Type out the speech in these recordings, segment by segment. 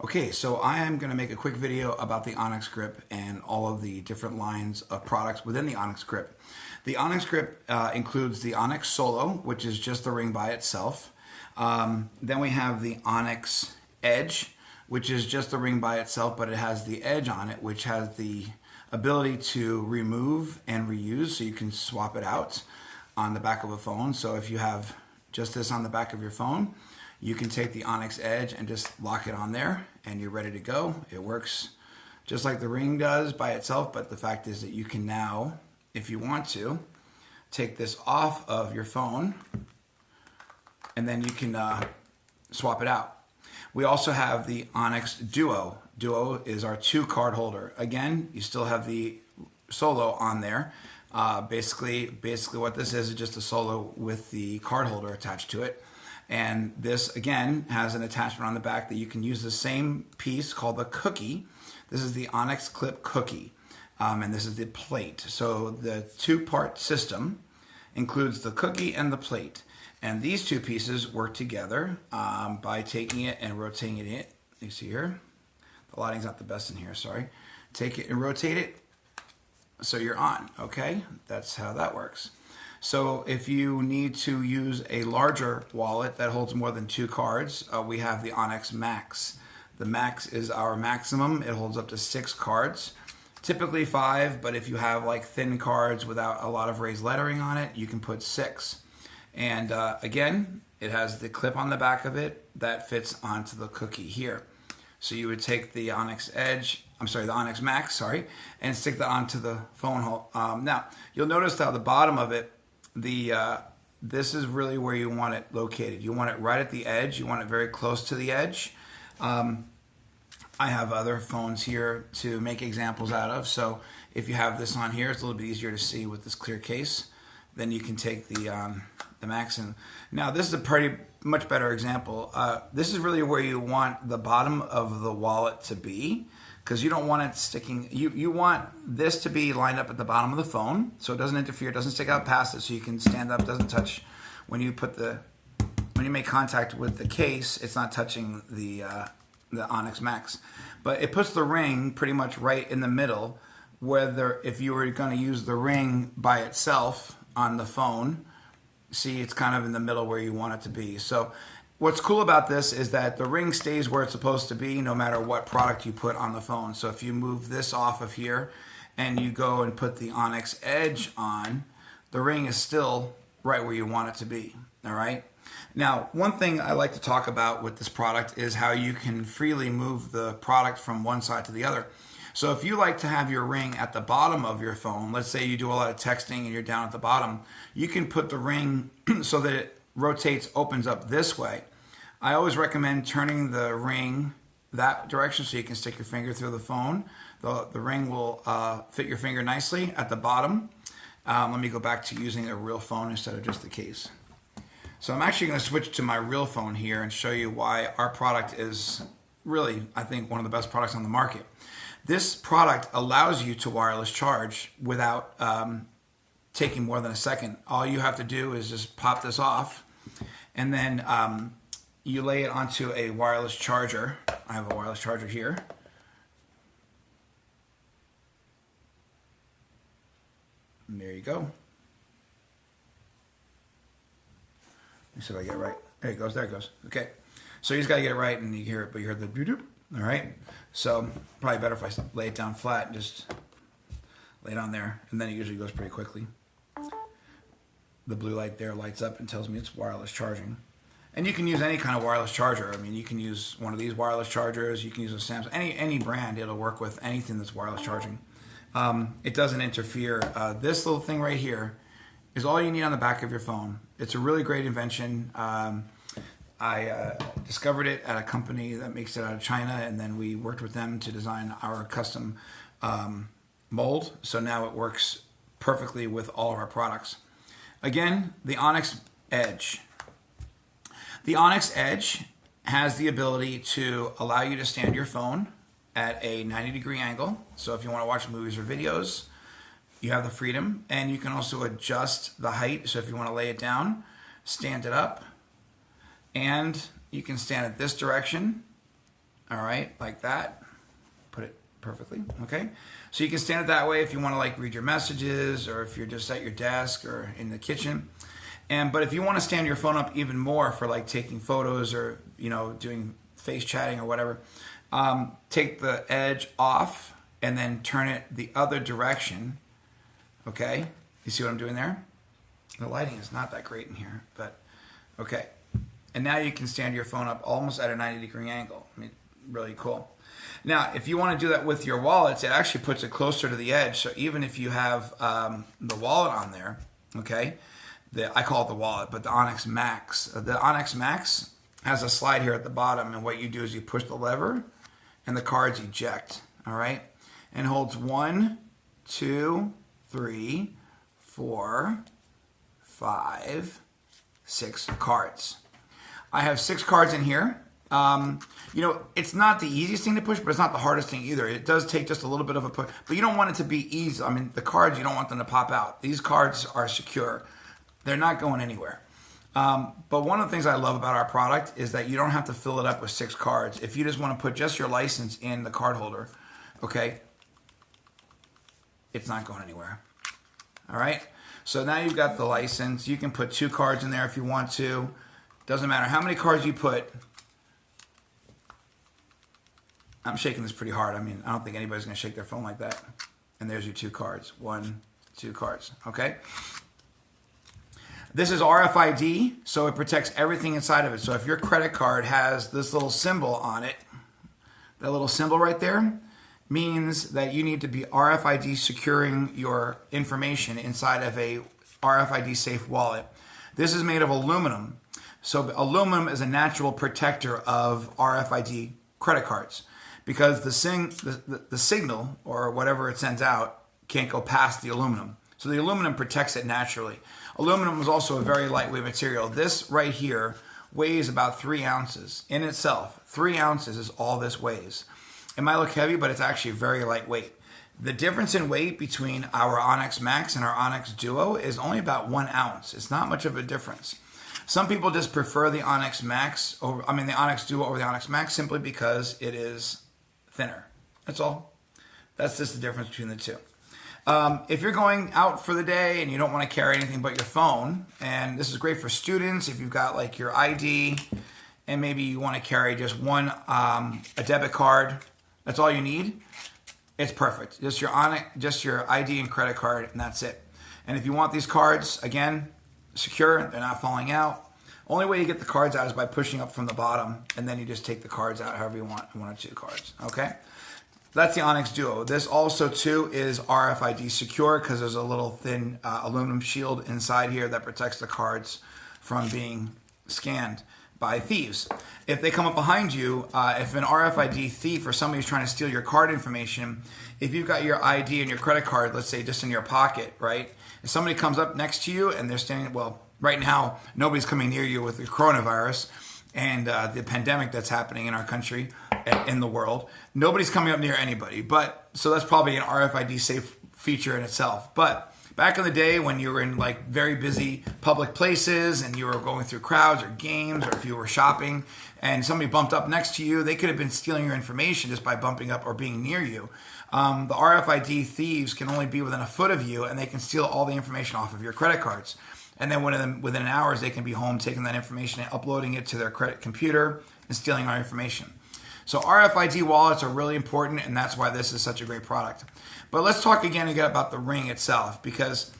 Okay, so I am going to make a quick video about the Onyx Grip and all of the different lines of products within the Onyx Grip. The Onyx Grip includes the Onyx Solo, which is just the ring by itself. Then we have the Onyx Edge, which is just the ring by itself, but it has the edge on it, which has the ability to remove and reuse, so you can swap it out on the back of a phone. So if you have just this on the back of your phone, you can take the Onyx Edge and just lock it on there and you're ready to go. It works just like the ring does by itself, but the fact is that you can now, if you want to, take this off of your phone and then you can swap it out. We also have the Onyx Duo. Duo is our 2-card holder. Again, you still have the Solo on there. Basically what this is just a Solo with the card holder attached to it. And this, again, has an attachment on the back that you can use the same piece called the Cookie. This is the Onyx Clip Cookie, and this is the plate. So the 2-part system includes the cookie and the plate. And these two pieces work together by taking it and rotating it. You see here? The lighting's not the best in here, sorry. Take it and rotate it so you're on, okay? That's how that works. So if you need to use a larger wallet that holds more than 2 cards, we have the Onyx Max. The Max is our maximum. It holds up to 6 cards, typically 5, but if you have like thin cards without a lot of raised lettering on it, you can put 6. And again, it has the clip on the back of it that fits onto the cookie here. So you would take the Onyx the Onyx Max, and stick that onto the phone hole. Now, you'll notice that at the bottom of it, this is really where you want it located. You want it right at the edge. You want it very close to the edge. I have other phones here to make examples out of. So if you have this on here, it's a little bit easier to see with this clear case. Then you can take the Max. And now this is a pretty much better example. This is really where you want the bottom of the wallet to be, because you don't want it sticking. You want this to be lined up at the bottom of the phone so it doesn't interfere, doesn't stick out past it, so you can stand up, doesn't touch. When you make contact with the case, it's not touching the Onyx Max. But it puts the ring pretty much right in the middle, whether if you were going to use the ring by itself on the phone, see, it's kind of in the middle where you want it to be. So what's cool about this is that the ring stays where it's supposed to be no matter what product you put on the phone. So if you move this off of here and you go and put the Onyx Edge on, the ring is still right where you want it to be, all right? Now, one thing I like to talk about with this product is how you can freely move the product from one side to the other. So if you like to have your ring at the bottom of your phone, let's say you do a lot of texting and you're down at the bottom, you can put the ring so that it rotates, opens up this way. I always recommend turning the ring that direction so you can stick your finger through the phone. The ring will fit your finger nicely at the bottom. Let me go back to using a real phone instead of just the case. So I'm actually going to switch to my real phone here and show you why our product is really, I think, one of the best products on the market. This product allows you to wireless charge without taking more than a second. All you have to do is just pop this off, and then you lay it onto a wireless charger. I have a wireless charger here. And there you go. Let me see if I get it right. There it goes. There it goes. Okay. So you just got to get it right, and you hear it, but you hear the doo-doo. All right. So probably better if I lay it down flat and just lay it on there, and then it usually goes pretty quickly. The blue light there lights up and tells me it's wireless charging. And you can use any kind of wireless charger. I mean, you can use one of these wireless chargers. You can use a Samsung, any brand. It'll work with anything that's wireless charging. It doesn't interfere. This little thing right here is all you need on the back of your phone. It's a really great invention. I discovered it at a company that makes it out of China, and then we worked with them to design our custom mold. So now it works perfectly with all of our products. Again, the Onyx Edge. The Onyx Edge has the ability to allow you to stand your phone at a 90-degree angle. So if you want to watch movies or videos, you have the freedom. And you can also adjust the height. So if you want to lay it down, stand it up. And you can stand it this direction All right, like that. Put it perfectly, okay? So you can stand it that way if you want to like read your messages, or if you're just at your desk or in the kitchen. But if you want to stand your phone up even more for like taking photos, or doing face chatting or whatever, take the edge off and then turn it the other direction. Okay, you see what I'm doing there? The lighting is not that great in here, but okay. And now you can stand your phone up almost at a 90-degree angle. I mean, really cool. Now, if you want to do that with your wallets, it actually puts it closer to the edge. So even if you have the wallet on there, okay, I call it the wallet, but the Onyx Max. The Onyx Max has a slide here at the bottom, and what you do is you push the lever, and the cards eject, all right? And holds 1, 2, 3, 4, 5, 6 cards. I have 6 cards in here. It's not the easiest thing to push, but it's not the hardest thing either. It does take just a little bit of a push, but you don't want it to be easy. I mean, the cards, you don't want them to pop out. These cards are secure. They're not going anywhere. But one of the things I love about our product is that you don't have to fill it up with 6 cards. If you just want to put just your license in the card holder, okay, it's not going anywhere. All right? So now you've got the license. You can put 2 cards in there if you want to. Doesn't matter how many cards you put. I'm shaking this pretty hard. I mean, I don't think anybody's going to shake their phone like that. And there's your 2 cards. 1, 2 cards. Okay? This is RFID, so it protects everything inside of it. So if your credit card has this little symbol on it, that little symbol right there, means that you need to be RFID securing your information inside of a RFID safe wallet. This is made of aluminum. So aluminum is a natural protector of RFID credit cards, because the signal or whatever it sends out can't go past the aluminum. So the aluminum protects it naturally. Aluminum is also a very lightweight material. This right here weighs about 3 ounces in itself. 3 ounces is all this weighs. It might look heavy, but it's actually very lightweight. The difference in weight between our Onyx Max and our Onyx Duo is only about 1 ounce. It's not much of a difference. Some people just prefer the Onyx the Onyx Duo over the Onyx Max simply because it is thinner. That's all. That's just the difference between the two. If you're going out for the day and you don't want to carry anything but your phone, and this is great for students, if you've got like your ID and maybe you want to carry just a debit card, that's all you need. It's perfect. Just your ID and credit card, and that's it. And if you want these cards, again, secure, they're not falling out. Only way you get the cards out is by pushing up from the bottom, and then you just take the cards out however you want, 1 or 2 cards, okay? That's the Onyx Duo. This also, too, is RFID secure because there's a little thin aluminum shield inside here that protects the cards from being scanned by thieves. If they come up behind you, if an RFID thief or somebody's trying to steal your card information, if you've got your ID and your credit card, let's say just in your pocket, right? If somebody comes up next to you and they're standing, well, right now, nobody's coming near you with the coronavirus and the pandemic that's happening in our country, in the world. Nobody's coming up near anybody. So that's probably an RFID safe feature in itself. But back in the day when you were in like very busy public places and you were going through crowds or games, or if you were shopping and somebody bumped up next to you, they could have been stealing your information just by bumping up or being near you. The RFID thieves can only be within a foot of you, and they can steal all the information off of your credit cards. And then within hours, they can be home taking that information and uploading it to their credit computer and stealing our information. So RFID wallets are really important, and that's why this is such a great product. But let's talk again about the ring itself, because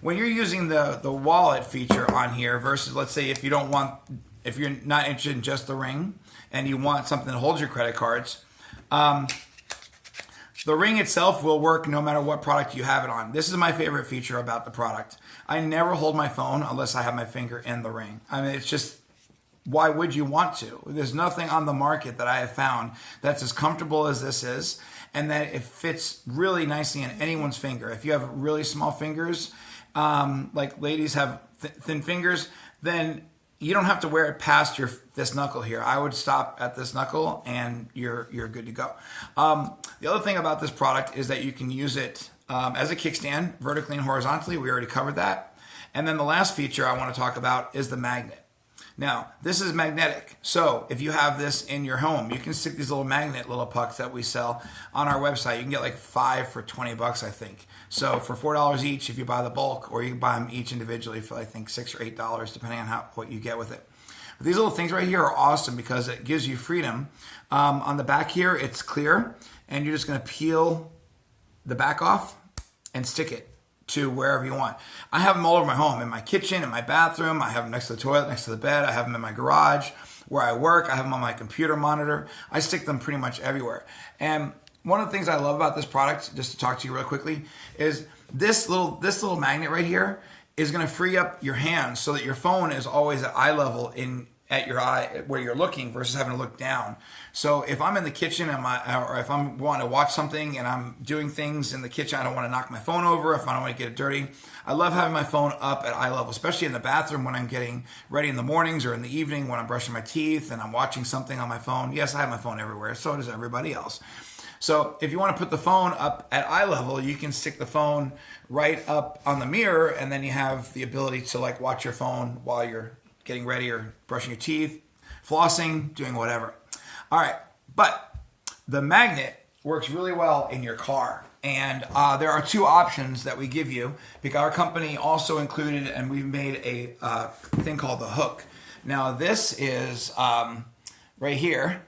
when you're using the wallet feature on here versus, let's say, if you're not interested in just the ring and you want something that holds your credit cards, the ring itself will work no matter what product you have it on. This is my favorite feature about the product. I never hold my phone unless I have my finger in the ring. I mean, it's just, why would you want to? There's nothing on the market that I have found that's as comfortable as this is, and that it fits really nicely in anyone's finger. If you have really small fingers, like ladies have thin fingers, then you don't have to wear it past this knuckle here. I would stop at this knuckle and you're good to go. The other thing about this product is that you can use it as a kickstand, vertically and horizontally. We already covered that. And then the last feature I want to talk about is the magnet. Now, this is magnetic. So if you have this in your home, you can stick these little magnet little pucks that we sell on our website. You can get like 5 for $20, I think. So for $4 each, if you buy the bulk, or you can buy them each individually for I think $6 or $8, depending on what you get with it. But these little things right here are awesome because it gives you freedom. On the back here, it's clear, and you're just going to peel the back off and stick it to wherever you want. I have them all over my home, in my kitchen, in my bathroom. I have them next to the toilet, next to the bed. I have them in my garage where I work. I have them on my computer monitor. I stick them pretty much everywhere. And one of the things I love about this product, just to talk to you real quickly, is this little magnet right here is going to free up your hands so that your phone is always at eye level at your eye where you're looking versus having to look down. So if I'm in the kitchen or if I'm wanting to watch something and I'm doing things in the kitchen, I don't want to knock my phone over, if I don't want to get it dirty. I love having my phone up at eye level, especially in the bathroom when I'm getting ready in the mornings or in the evening when I'm brushing my teeth and I'm watching something on my phone. Yes, I have my phone everywhere. So does everybody else. So if you want to put the phone up at eye level, you can stick the phone right up on the mirror, and then you have the ability to like watch your phone while you're getting ready or brushing your teeth, flossing, doing whatever. All right, but the magnet works really well in your car. And there are 2 options that we give you because our company also included, and we've made a thing called the hook. Now this is right here.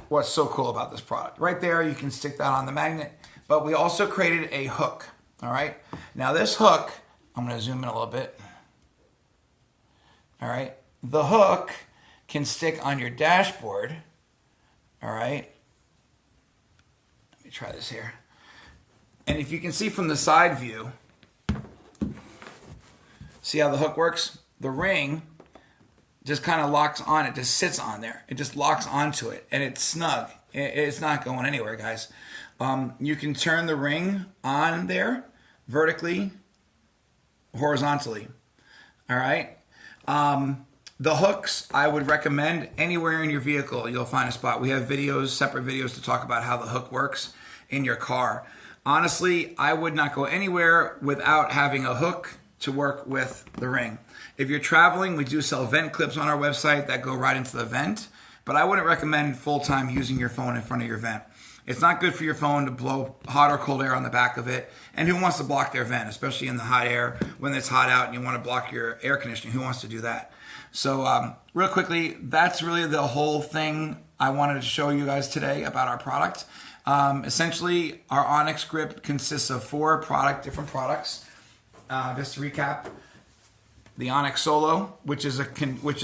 What's so cool about this product? Right there, you can stick that on the magnet, but we also created a hook, all right? Now this hook, I'm gonna zoom in a little bit. All right, the hook can stick on your dashboard, all right? Let me try this here. And if you can see from the side view, see how the hook works? The ring just kind of locks on, it just sits on there. It just locks onto it, and it's snug. It's not going anywhere, guys. You can turn the ring on there vertically, horizontally, all right? The hooks, I would recommend anywhere in your vehicle, you'll find a spot. We have videos, separate videos to talk about how the hook works in your car. Honestly, I would not go anywhere without having a hook to work with the ring. If you're traveling, we do sell vent clips on our website that go right into the vent, but I wouldn't recommend full-time using your phone in front of your vent. It's not good for your phone to blow hot or cold air on the back of it. And who wants to block their vent, especially in the hot air when it's hot out and you want to block your air conditioning? Who wants to do that? So real quickly, that's really the whole thing I wanted to show you guys today about our product. Essentially, our Onyx Grip consists of 4 different products. Just to recap, the Onyx Solo, which is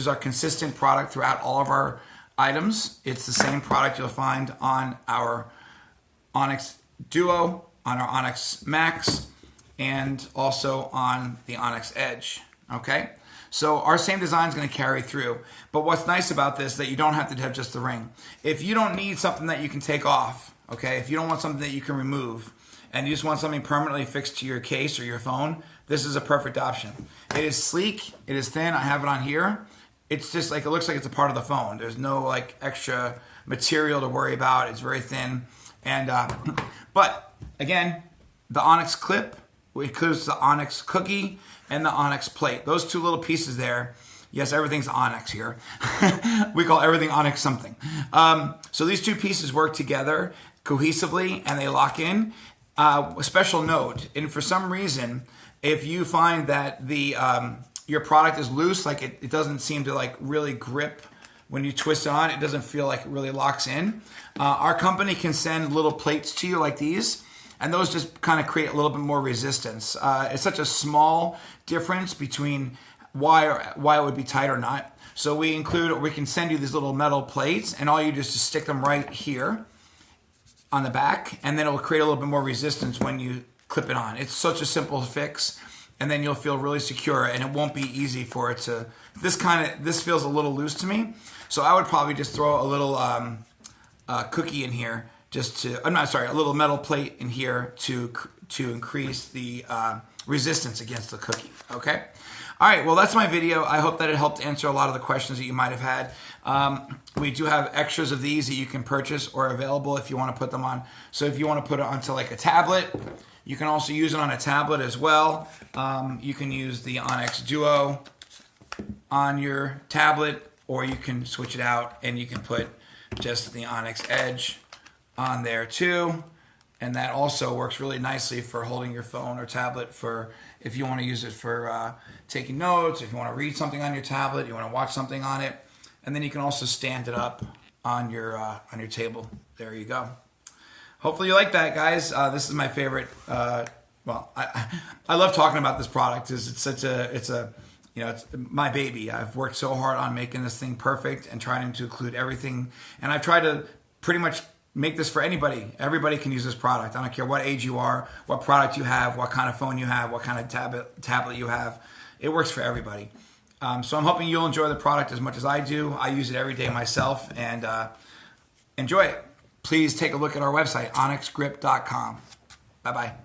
our consistent product throughout all of our items. It's the same product you'll find on our Onyx Duo, on our Onyx Max, and also on the Onyx Edge. Okay? So our same design is going to carry through. But what's nice about this is that you don't have to have just the ring. If you don't need something that you can take off, okay, if you don't want something that you can remove, and you just want something permanently fixed to your case or your phone, this is a perfect option. It is sleek, it is thin, I have it on here. It's just like, it looks like it's a part of the phone. There's no like extra material to worry about. It's very thin. And, but again, the Onyx clip includes the Onyx cookie and the Onyx plate. Those 2 little pieces there, yes, everything's Onyx here. We call everything Onyx something. So these 2 pieces work together cohesively and they lock in. A special note, and for some reason, if you find that your product is loose, like it doesn't seem to like really grip when you twist it on, it doesn't feel like it really locks in. Our company can send little plates to you like these, and those just kind of create a little bit more resistance. It's such a small difference between why it would be tight or not. So we can send you these little metal plates, and all you do is just stick them right here on the back, and then it will create a little bit more resistance when you clip it on. It's such a simple fix, and then you'll feel really secure, and it won't be easy for it to. This feels a little loose to me, so I would probably just throw a little cookie in here, a little metal plate in here to increase the resistance against the cookie. Okay. All right, well, that's my video. I hope that it helped answer a lot of the questions that you might have had. We do have extras of these that you can purchase or available if you want to put them on. So if you want to put it onto like a tablet, you can also use it on a tablet as well. You can use the Onyx Duo on your tablet, or you can switch it out and you can put just the Onyx Edge on there too. And that also works really nicely for holding your phone or tablet for if you want to use it for taking notes, if you want to read something on your tablet, you want to watch something on it. And then you can also stand it up on your table. There you go. Hopefully you like that, guys. This is my favorite. Well, I love talking about this product. It's my baby. I've worked so hard on making this thing perfect and trying to include everything. And I've tried to pretty much make this for anybody. Everybody can use this product. I don't care what age you are, what product you have, what kind of phone you have, what kind of tablet you have. It works for everybody. So I'm hoping you'll enjoy the product as much as I do. I use it every day myself and enjoy it. Please take a look at our website, onyxgrip.com. Bye-bye.